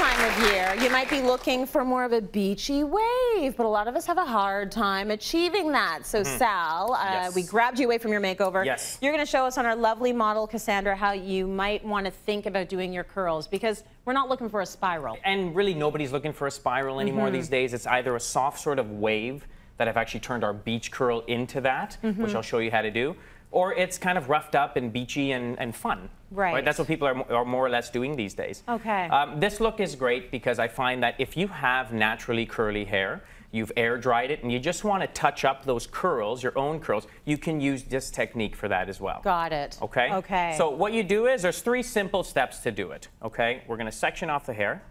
time of year, you might be looking for more of a beachy wave, but a lot of us have a hard time achieving that. So Sal, Yes. we grabbed you away from your makeover. Yes. You're going to show us on our lovely model, Cassandra, how you might want to think about doing your curls, because we're not looking for a spiral. And really nobody's looking for a spiral anymore these days. It's either a soft sort of wave that I've actually turned our beach curl into that, which I'll show you how to do, or it's kind of roughed up and beachy and fun. Right. That's what people are more or less doing these days. Okay. This look is great because I find that if you have naturally curly hair, you've air dried it, and you just want to touch up those curls, your own curls, you can use this technique for that as well. Got it. Okay? Okay. So what you do is, there's 3 simple steps to do it, okay? We're going to section off the hair.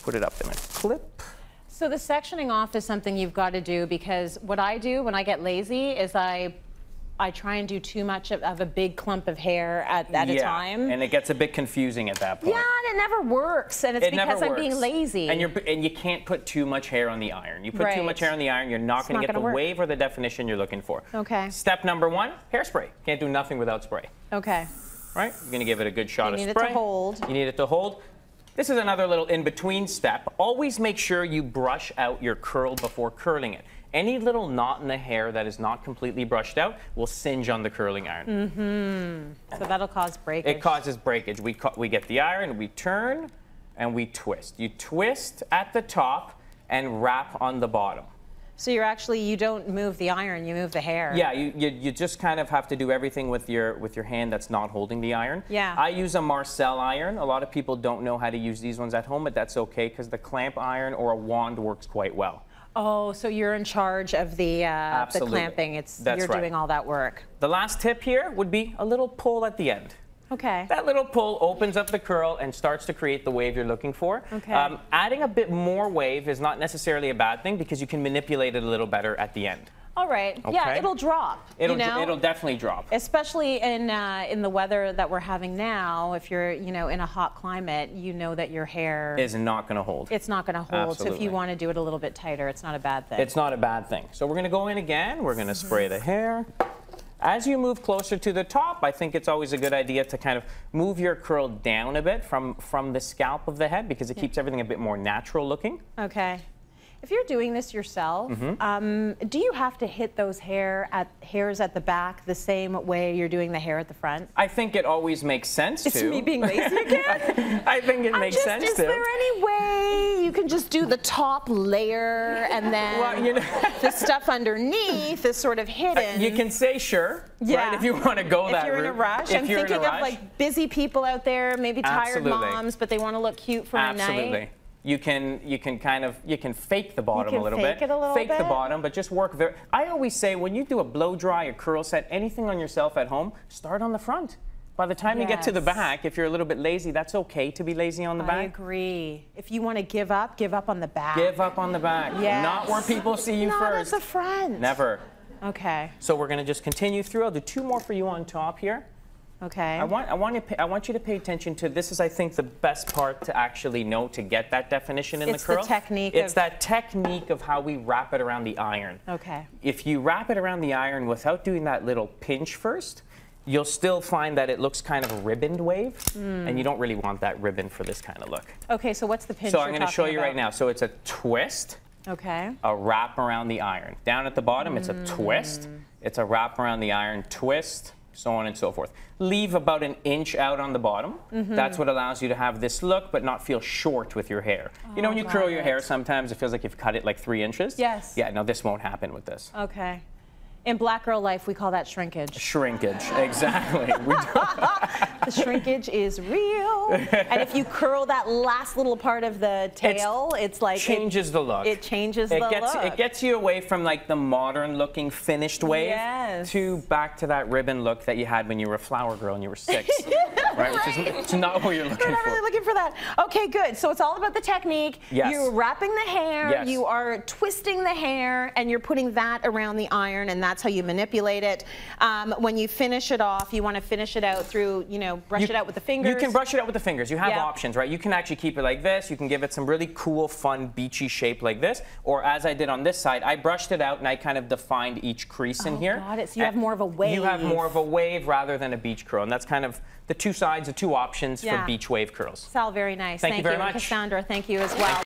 Put it up in a clip. So the sectioning off is something you've got to do, because what I do when I get lazy is I try and do too much of a big clump of hair at a time. And it gets a bit confusing at that point. Yeah, and it never works, and it's because I'm being lazy. And you can't put too much hair on the iron. You put too much hair on the iron, you're not going to get the wave or the definition you're looking for. Okay. Step number 1, hairspray. Can't do nothing without spray. Okay. Right? You're going to give it a good shot of spray. You need it to hold. You need it to hold. This is another little in-between step. Always make sure you brush out your curl before curling it. Any little knot in the hair that is not completely brushed out will singe on the curling iron. So that'll cause breakage. It causes breakage. We get the iron, we turn, and we twist. You twist at the top and wrap on the bottom. So you don't move the iron, you move the hair. Yeah, you just kind of have to do everything with your hand that's not holding the iron. Yeah. I use a Marcel iron. A lot of people don't know how to use these ones at home, but that's okay because the clamp iron or a wand works quite well. Oh, so you're in charge of the clamping. You're doing all that work. The last tip here would be a little pull at the end. Okay. That little pull opens up the curl and starts to create the wave you're looking for. Okay. Adding a bit more wave is not necessarily a bad thing because you can manipulate it a little better at the end. All right. Okay. Yeah, it'll drop. It'll definitely drop. Especially in the weather that we're having now. If you're in a hot climate, you know that your hair is not going to hold. It's not going to hold. Absolutely. So if you want to do it a little bit tighter, it's not a bad thing. It's not a bad thing. So we're going to go in again. We're going to spray the hair. As you move closer to the top, I think it's always a good idea to kind of move your curl down a bit from the scalp of the head because it keeps everything a bit more natural looking. Okay. If you're doing this yourself, do you have to hit those hairs at the back the same way you're doing the hair at the front? I think it always makes sense to. It's me being lazy again? I think it makes sense to. Is there any way you can just do the top layer and then the stuff underneath is sort of hidden? You can say sure, right, if you want to go that route. If you're in a rush. I'm thinking of like busy people out there, maybe tired moms, but they want to look cute for a night. Absolutely. You can fake the bottom a little bit. Fake the bottom, but just work very. I always say when you do a blow dry, a curl set, anything on yourself at home, start on the front. By the time you get to the back, if you're a little bit lazy, that's okay to be lazy on the back. I agree. If you want to give up on the back. Give up on the back. Yes. Not where people see you first. Not at the front. Never. Okay. So we're going to just continue through. I'll do 2 more for you on top here. Okay. I want you to pay attention to this. Is I think the best part to actually know to get that definition in the curl. It's the technique. It's that technique of how we wrap it around the iron. Okay. If you wrap it around the iron without doing that little pinch first, you'll still find that it looks kind of a ribboned wave, and you don't really want that ribbon for this kind of look. Okay. So what's the pinch? So I'm going to show you right now. So it's a twist. Okay. A wrap around the iron. Down at the bottom, it's a twist. It's a wrap around the iron, twist, so on and so forth. Leave about an inch out on the bottom. That's what allows you to have this look, but not feel short with your hair. You know when you curl your hair, sometimes it feels like you've cut it like 3 inches? Yes. Yeah, no, this won't happen with this. Okay. In Black Girl Life, we call that shrinkage. Shrinkage, exactly. The shrinkage is real. And if you curl that last little part of the tail, it's like changes the look. It changes the look. It gets you away from like the modern looking finished wave to back to that ribbon look that you had when you were a flower girl and you were 6. Right? Which is not what you're looking for. We're not really looking for that. Okay, good. So it's all about the technique. Yes. You're wrapping the hair, you are twisting the hair, and you're putting that around the iron, and that's how you manipulate it. When you finish it off, you want to finish it out through, brush it out with the fingers. You can brush it out with the fingers. You have options, right? You can actually keep it like this. You can give it some really cool, fun, beachy shape like this. Or as I did on this side, I brushed it out and I kind of defined each crease in here. Got it. So you have more of a wave. You have more of a wave rather than a beach curl. And that's kind of the two sides, the two options Yeah. for beach wave curls. It's all very nice. Thank you very much. Cassandra, thank you as well.